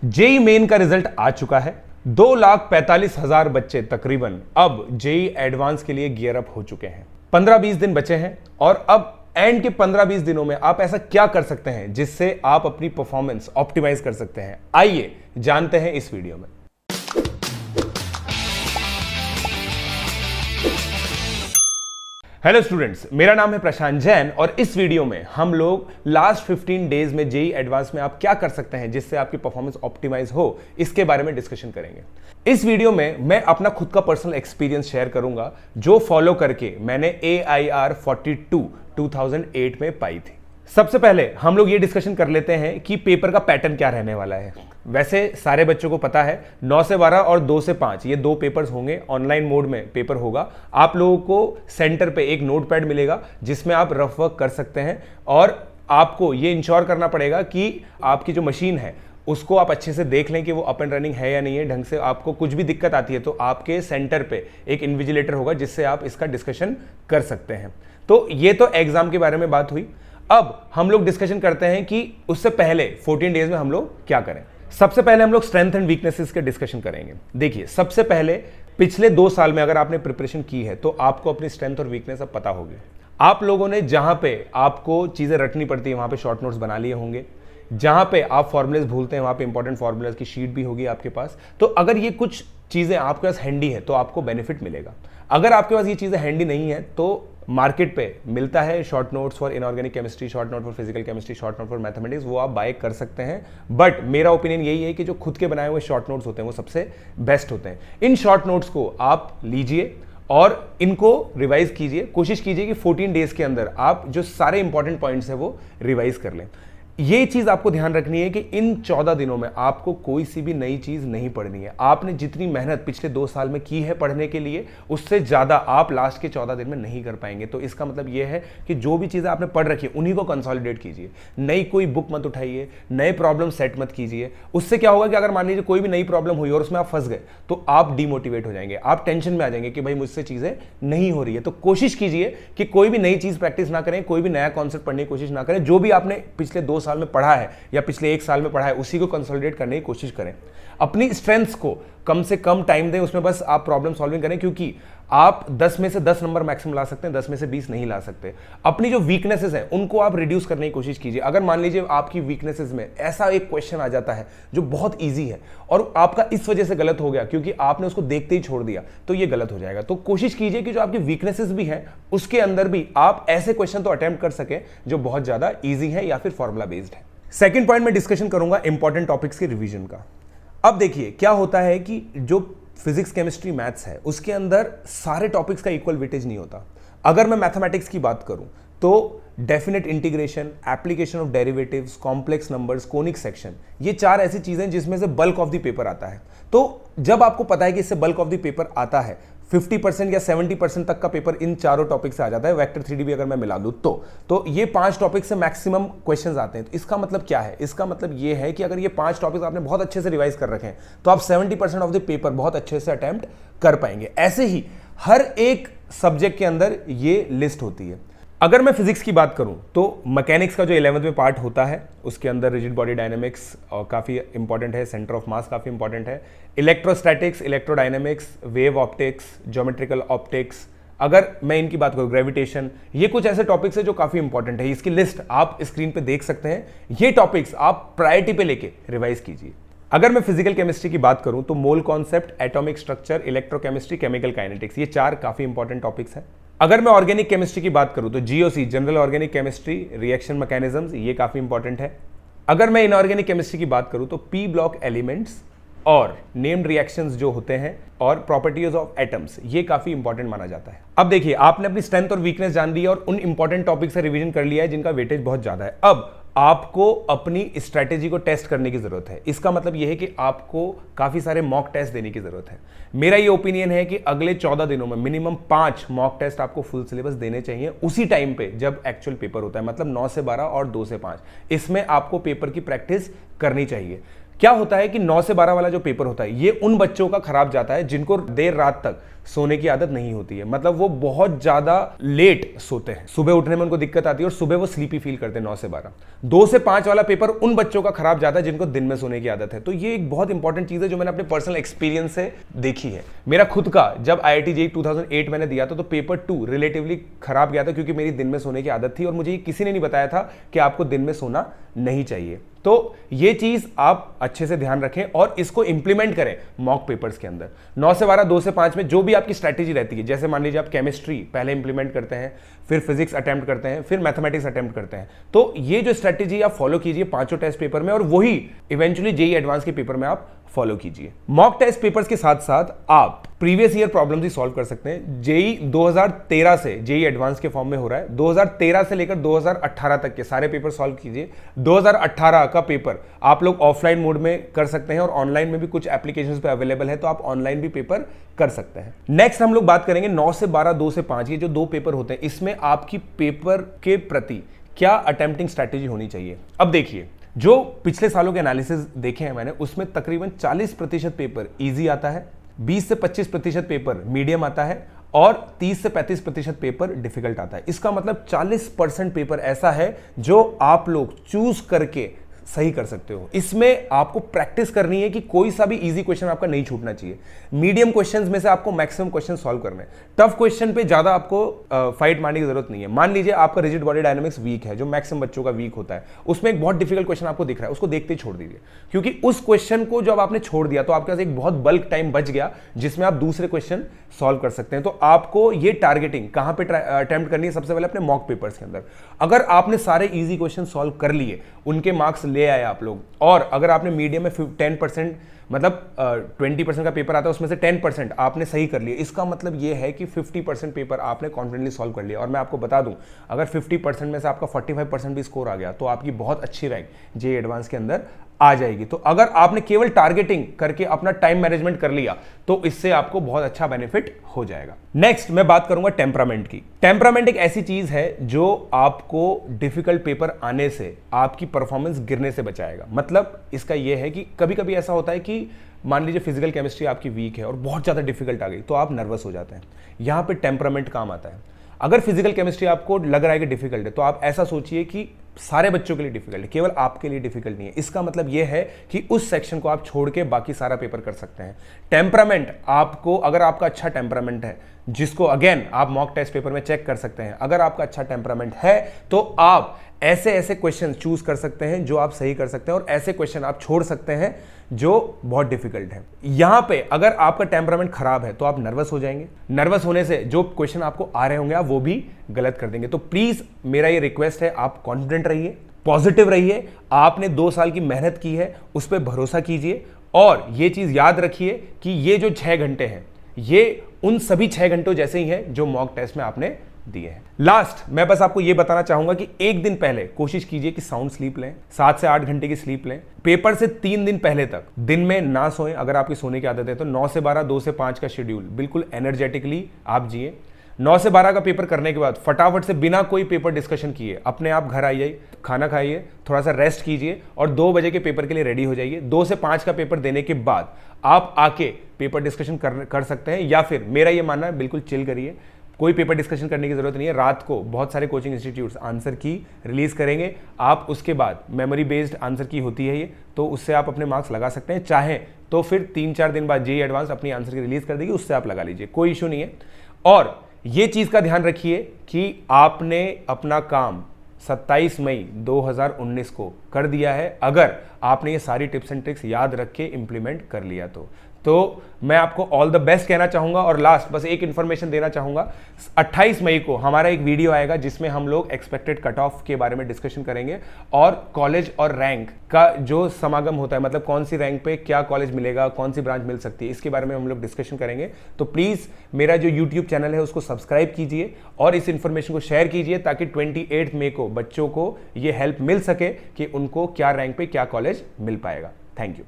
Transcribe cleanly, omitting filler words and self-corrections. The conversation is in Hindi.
जेई मेन का रिजल्ट आ चुका है। 2,45,000 बच्चे तकरीबन अब जेई एडवांस के लिए गियर अप हो चुके हैं। 15-20 दिन बचे हैं और अब एंड के 15-20 दिनों में आप ऐसा क्या कर सकते हैं जिससे आप अपनी परफॉर्मेंस ऑप्टिमाइज कर सकते हैं। आइए जानते हैं इस वीडियो में। हेलो स्टूडेंट्स, मेरा नाम है प्रशांत जैन और इस वीडियो में हम लोग लास्ट 15 डेज में जेई एडवांस में आप क्या कर सकते हैं जिससे आपकी परफॉर्मेंस ऑप्टिमाइज हो, इसके बारे में डिस्कशन करेंगे। इस वीडियो में मैं अपना खुद का पर्सनल एक्सपीरियंस शेयर करूंगा जो फॉलो करके मैंने AIR 42 2008 में पाई थी। सबसे पहले हम लोग ये डिस्कशन कर लेते हैं कि पेपर का पैटर्न क्या रहने वाला है। वैसे सारे बच्चों को पता है 9 से 12 और 2 से 5 ये दो पेपर्स होंगे। ऑनलाइन मोड में पेपर होगा। आप लोगों को सेंटर पे एक नोटपैड मिलेगा जिसमें आप रफ वर्क कर सकते हैं और आपको ये इंश्योर करना पड़ेगा कि आपकी जो मशीन है उसको आप अच्छे से देख लें कि वो अप एंड रनिंग है या नहीं है ढंग से। आपको कुछ भी दिक्कत आती है तो आपके सेंटर पे एक इन्विजिलेटर होगा जिससे आप इसका डिस्कशन कर सकते हैं। तो ये तो एग्जाम के बारे में बात हुई। अब हम लोग डिस्कशन करते हैं कि उससे पहले 14 डेज में हम लोग क्या करें। सबसे पहले हम लोग स्ट्रेंथ एंड वीकनेसेस के डिस्कशन करेंगे। देखिए, सबसे पहले पिछले 2 साल में अगर आपने प्रिपरेशन की है तो आपको अपनी स्ट्रेंथ और वीकनेस अब पता होगी। आप लोगों ने जहां पे आपको चीजें रटनी पड़ती है वहां पे शॉर्ट नोट्स बना लिए होंगे। जहां पे आप फॉर्मुलेस भूलते हैं वहां पे इंपॉर्टेंट फॉर्मुलेस की शीट भी होगी आपके पास। तो अगर ये कुछ चीजें आपके पास हैंडी है तो आपको बेनिफिट मिलेगा। अगर आपके पास ये चीजें हैंडी नहीं है तो मार्केट पे मिलता है short notes for inorganic chemistry, short note for physical chemistry, short note for mathematics, वो आप बाय कर सकते हैं। बट मेरा ओपिनियन यही है कि जो खुद के बनाए हुए शॉर्ट नोट्स होते हैं वो सबसे बेस्ट होते हैं। इन शॉर्ट नोट्स को आप लीजिए और इनको रिवाइज कीजिए। कोशिश कीजिए कि 14 डेज के अंदर आप जो सारे इंपॉर्टेंट पॉइंट्स हैं वो रिवाइज कर लें। ये चीज आपको ध्यान रखनी है कि इन 14 दिनों में आपको कोई सी भी नई चीज नहीं पढ़नी है। आपने जितनी मेहनत पिछले 2 साल में की है पढ़ने के लिए उससे ज्यादा आप लास्ट के 14 दिन में नहीं कर पाएंगे। तो इसका मतलब यह है कि जो भी चीजें आपने पढ़ रखी है उन्हीं को कंसोलिडेट कीजिए। नई कोई बुक मत उठाइए, नए प्रॉब्लम सेट मत कीजिए। उससे क्या होगा कि अगर मान लीजिए कोई भी नई प्रॉब्लम हुई और उसमें आप फंस गए तो आप डिमोटिवेट हो जाएंगे, आप टेंशन में आ जाएंगे कि भाई मुझसे चीजें नहीं हो रही है। तो कोशिश कीजिए कि कोई भी नई चीज प्रैक्टिस ना करें, कोई भी नया कॉन्सेप्ट पढ़ने की कोशिश ना करें। जो भी आपने पिछले 2 साल में पढ़ा है या पिछले 1 साल में पढ़ा है उसी को कंसोलिडेट करने की कोशिश करें। अपनी स्ट्रेंथ्स को कम से कम टाइम दें, उसमें बस आप प्रॉब्लम सॉल्विंग करें क्योंकि आप 10 में से 10 नंबर मैक्सिमम ला सकते हैं, 10 में से 20 नहीं ला सकते। अपनी जो वीकनेसेस हैं उनको आप रिड्यूस करने की कोशिश कीजिए। अगर मान लीजिए आपकी वीकनेसेस में ऐसा एक क्वेश्चन आ जाता है जो बहुत ईजी है और आपका इस वजह से गलत हो गया क्योंकि आपने उसको देखते ही छोड़ दिया, तो ये गलत हो जाएगा। तो कोशिश कीजिए कि जो आपकी वीकनेसेस भी हैं उसके अंदर भी आप ऐसे क्वेश्चन तो अटेम्प्ट कर सके जो बहुत ज्यादा ईजी है या फिर फॉर्मुला बेस्ड है। सेकंड पॉइंट में डिस्कशन करूंगा इंपॉर्टेंट टॉपिक्स के रिवीजन का। अब देखिए क्या होता है कि जो फिजिक्स, केमिस्ट्री, मैथ्स है उसके अंदर सारे टॉपिक्स का इक्वल वेटेज नहीं होता। अगर मैं मैथमेटिक्स की बात करूं तो definite integration, application of derivatives, complex numbers, conic section, ये 4 ऐसी चीजें जिसमें से बल्क ऑफ द पेपर आता है। तो जब आपको पता है कि इससे बल्क ऑफ द पेपर आता है, 50% या 70% तक का पेपर इन चारों टॉपिक से आ जाता है। वेक्टर 3D भी अगर मैं मिला दूं तो ये 5 टॉपिक से मैक्सिमम क्वेश्चंस आते हैं। तो इसका मतलब क्या है? इसका मतलब ये है कि अगर ये 5 टॉपिक्स आपने बहुत अच्छे से रिवाइज कर रखे हैं तो आप 70% ऑफ द पेपर बहुत अच्छे से अटेम्प्ट कर पाएंगे। ऐसे ही हर एक सब्जेक्ट के अंदर ये लिस्ट होती है। अगर मैं फिजिक्स की बात करूं तो मैकेनिक्स का जो 11th में पार्ट होता है उसके अंदर रिजिड बॉडी डायनेमिक्स और काफ़ी इंपॉर्टेंट है, सेंटर ऑफ मास काफ़ी इंपॉर्टेंट है, electrostatics, electrodynamics, wave optics, geometrical optics. अगर मैं इनकी बात करूं ग्रेविटेशन, ये कुछ ऐसे टॉपिक्स है जो काफ़ी इंपॉर्टेंट है। इसकी लिस्ट आप स्क्रीन पे देख सकते हैं। ये टॉपिक्स आप प्रायोरिटी पे लेके रिवाइज कीजिए। अगर मैं फिजिकल केमिस्ट्री की बात करूं तो mole concept, atomic structure, electrochemistry, chemical kinetics, ये 4 काफ़ी इंपॉर्टेंट टॉपिक्स हैं। अगर मैं ऑर्गेनिक केमिस्ट्री की बात करूं तो GOC, general organic chemistry, reaction mechanisms, ये काफी इंपॉर्टेंट है। अगर मैं इनऑर्गेनिक केमिस्ट्री की बात करूं तो पी ब्लॉक एलिमेंट्स और नेम्ड रिएक्शंस जो होते हैं और प्रॉपर्टीज ऑफ एटम्स, ये काफी इंपॉर्टेंट माना जाता है। अब देखिए, आपने अपनी स्ट्रेंथ और वीकनेस जान ली और उन इंपॉर्टेंट टॉपिक से रिवीजन कर लिया है जिनका वेटेज बहुत ज्यादा है। अब आपको अपनी स्ट्रेटेजी को टेस्ट करने की जरूरत है। इसका मतलब यह है कि आपको काफी सारे मॉक टेस्ट देने की जरूरत है। मेरा ये ओपिनियन है कि अगले 14 दिनों में मिनिमम 5 मॉक टेस्ट आपको फुल सिलेबस देने चाहिए उसी टाइम पे जब एक्चुअल पेपर होता है, मतलब 9 से 12 और 2 से 5। इसमें आपको पेपर की प्रैक्टिस करनी चाहिए। क्या होता है कि 9 से 12 वाला जो पेपर होता है ये उन बच्चों का खराब जाता है जिनको देर रात तक सोने की आदत नहीं होती है, मतलब वो बहुत ज्यादा लेट सोते हैं, सुबह उठने में उनको दिक्कत आती है और सुबह वो स्लीपी फील करते हैं। 9 से 12 2 से 5 वाला पेपर उन बच्चों का खराब जाता है जिनको दिन में सोने की आदत है। तो ये एक बहुत इंपॉर्टेंट चीज है जो मैंने अपने पर्सनल एक्सपीरियंस से देखी है। मेरा खुद का जब IIT JEE 2008 मैंने दिया था तो पेपर 2 रिलेटिवली खराब गया था क्योंकि मेरी दिन में सोने की आदत थी और मुझे किसी ने नहीं बताया था कि आपको दिन में सोना नहीं चाहिए। तो ये चीज आप अच्छे से ध्यान रखें और इसको इंप्लीमेंट करें मॉक पेपर्स के अंदर। 9 से 12 2 से 5 में जो भी आपकी स्ट्रैटेजी रहती है, जैसे मान लीजिए आप केमिस्ट्री पहले इंप्लीमेंट करते हैं, फिर फिजिक्स अटेम्प्ट करते हैं, फिर मैथमेटिक्स अटेम्प्ट करते हैं, तो ये जो स्ट्रैटेजी आप फॉलो कीजिए पांचों टेस्ट पेपर में और वही इवेंचुअली JEE एडवांस के पेपर में आप फॉलो कीजिए। मॉक टेस्ट पेपर्स के साथ साथ आप प्रीवियस ईयर प्रॉब्लम्स भी सॉल्व कर सकते हैं। JEE 2013 से JEE एडवांस के फॉर्म में हो रहा है, 2013 से लेकर 2018 तक के सारे पेपर सॉल्व कीजिए। 2018 का पेपर आप लोग ऑफलाइन मोड में कर सकते हैं और ऑनलाइन में भी कुछ एप्लीकेशंस पे अवेलेबल है, तो आप ऑनलाइन भी पेपर कर सकते हैं। नेक्स्ट हम लोग बात करेंगे 9 से 12 2 से 5 ये जो 2 पेपर होते हैं, इसमें आपकी पेपर के प्रति क्या अटेम्प्टिंग स्ट्रैटेजी होनी चाहिए। अब देखिए, जो पिछले सालों के एनालिसिस देखे हैं मैंने, उसमें तकरीबन 40% पेपर इजी आता है, 20 से 25% पेपर मीडियम आता है और 30 से 35% पेपर डिफिकल्ट आता है। इसका मतलब 40% पेपर ऐसा है जो आप लोग चूज करके सही कर सकते हो। इसमें आपको प्रैक्टिस करनी है कि कोई सा भी इजी क्वेश्चन आपका नहीं छूटना चाहिए। मीडियम क्वेश्चंस में से आपको मैक्सिमम क्वेश्चन सॉल्व करने हैं। टफ क्वेश्चन पे ज्यादा आपको फाइट मारने की जरूरत नहीं है। मान लीजिए आपका रिजिड बॉडी डायनामिक्स वीक है, जो मैक्सिमम बच्चों का वीक होता है, उसमें एक बहुत डिफिकल्ट क्वेश्चन आपको दिख रहा है, उसको देखते ही छोड़ दीजिए, क्योंकि उस क्वेश्चन को जब आपने छोड़ दिया तो आपके पास एक बहुत बल्क टाइम बच गया जिसमें आप दूसरे क्वेश्चन सॉल्व कर सकते हैं। तो आपको ये टारगेटिंग कहां पे अटेम्प्ट करनी है, सबसे पहले अपने मॉक पेपर्स के अंदर। अगर आपने सारे इजी क्वेश्चन सॉल्व कर लिए, उनके मार्क्स ले आए आप लोग, और अगर आपने मीडियम में 10% मतलब 20% का पेपर आता है, उसमें से 10% आपने सही कर लिया, इसका मतलब यह है कि 50% पेपर आपने कॉन्फिडेंटली सॉल्व कर लिया। और मैं आपको बता दूं, अगर 50% में से आपका 45% भी स्कोर आ गया तो आपकी बहुत अच्छी रैंक JEE एडवांस के अंदर आ जाएगी। तो अगर आपने केवल टारगेटिंग करके अपना टाइम मैनेजमेंट कर लिया तो इससे आपको बहुत अच्छा बेनिफिट हो जाएगा। नेक्स्ट मैं बात करूंगा टेम्परामेंट की। टेम्परामेंट एक ऐसी चीज है जो आपको डिफिकल्ट पेपर आने से, आपकी परफॉर्मेंस गिरने से बचाएगा। मतलब इसका यह है कि कभी कभी ऐसा होता है कि मान लीजिए फिजिकल केमिस्ट्री आपकी वीक है और बहुत ज्यादा डिफिकल्ट आ गई तो आप नर्वस हो जाते हैं। यहां पे टेम्परामेंट काम आता है। अगर फिजिकल केमिस्ट्री आपको लग रहा है कि डिफिकल्ट है तो आप ऐसा सोचिए कि सारे बच्चों के लिए डिफिकल्ट है, केवल आपके लिए डिफिकल्ट नहीं है। इसका मतलब यह है कि उस सेक्शन को आप छोड़ के बाकी सारा पेपर कर सकते हैं। टेम्परामेंट आपको, अगर आपका अच्छा टेम्परामेंट है, जिसको अगेन आप मॉक टेस्ट पेपर में चेक कर सकते हैं, अगर आपका अच्छा टेम्परामेंट है तो आप ऐसे ऐसे क्वेश्चन चूज कर सकते हैं जो आप सही कर सकते हैं और ऐसे क्वेश्चन आप छोड़ सकते हैं जो बहुत डिफिकल्ट है। यहां पे अगर आपका टेम्परामेंट खराब है तो आप नर्वस हो जाएंगे। नर्वस होने से जो क्वेश्चन आपको आ रहे होंगे आप वो भी गलत कर देंगे। तो प्लीज मेरा ये रिक्वेस्ट है, आप कॉन्फिडेंट रहिए, पॉजिटिव रहिए। आपने 2 साल की मेहनत की है, उस पर भरोसा कीजिए और ये चीज याद रखिए कि ये जो 6 घंटे हैं ये उन सभी 6 घंटों जैसे ही हैं जो मॉक टेस्ट में आपने दिए हैं। लास्ट मैं बस आपको यह बताना चाहूंगा कि एक दिन पहले कोशिश कीजिए कि साउंड स्लीप लें, 7 से 8 घंटे की स्लीप लें। पेपर से 3 दिन पहले तक दिन में ना सोएं। अगर आपकी सोने की आदत है तो 9 से 12 2 से 5 का शेड्यूल बिल्कुल एनर्जेटिकली आप जिए। 9 से 12 का पेपर करने के बाद फटाफट से बिना कोई पेपर डिस्कशन किए अपने आप घर आइए, खाना खाइए, थोड़ा सा रेस्ट कीजिए और 2 बजे के पेपर के लिए रेडी हो जाइए। 2 से 5 का पेपर देने के बाद आप आके पेपर डिस्कशन कर सकते हैं, या फिर मेरा ये मानना है बिल्कुल चिल करिए, कोई पेपर डिस्कशन करने की जरूरत नहीं है। रात को बहुत सारे कोचिंग इंस्टीट्यूट्स आंसर की रिलीज करेंगे, आप उसके बाद मेमोरी बेस्ड आंसर की होती है ये, तो उससे आप अपने मार्क्स लगा सकते हैं। चाहे तो फिर 3-4 दिन बाद JEE एडवांस अपनी आंसर की रिलीज कर देगी, उससे आप लगा लीजिए, कोई इशू नहीं है। और ये चीज का ध्यान रखिए कि आपने अपना काम 27 मई 2019 को कर दिया है, अगर आपने ये सारी टिप्स एंड ट्रिक्स याद रख के इंप्लीमेंट कर लिया तो मैं आपको ऑल द बेस्ट कहना चाहूंगा। और लास्ट बस एक इंफॉर्मेशन देना चाहूंगा, 28 मई को हमारा एक वीडियो आएगा जिसमें हम लोग एक्सपेक्टेड कट ऑफ के बारे में डिस्कशन करेंगे और कॉलेज और रैंक का जो समागम होता है, मतलब कौन सी रैंक पे क्या कॉलेज मिलेगा, कौन सी ब्रांच मिल सकती है, इसके बारे में हम लोग डिस्कशन करेंगे। तो प्लीज मेरा जो यूट्यूब चैनल है उसको सब्सक्राइब कीजिए और इस इंफॉर्मेशन को शेयर कीजिए ताकि 28 मई को बच्चों को ये हेल्प मिल सके कि उनको क्या रैंक पे क्या कॉलेज मिल पाएगा। Thank you.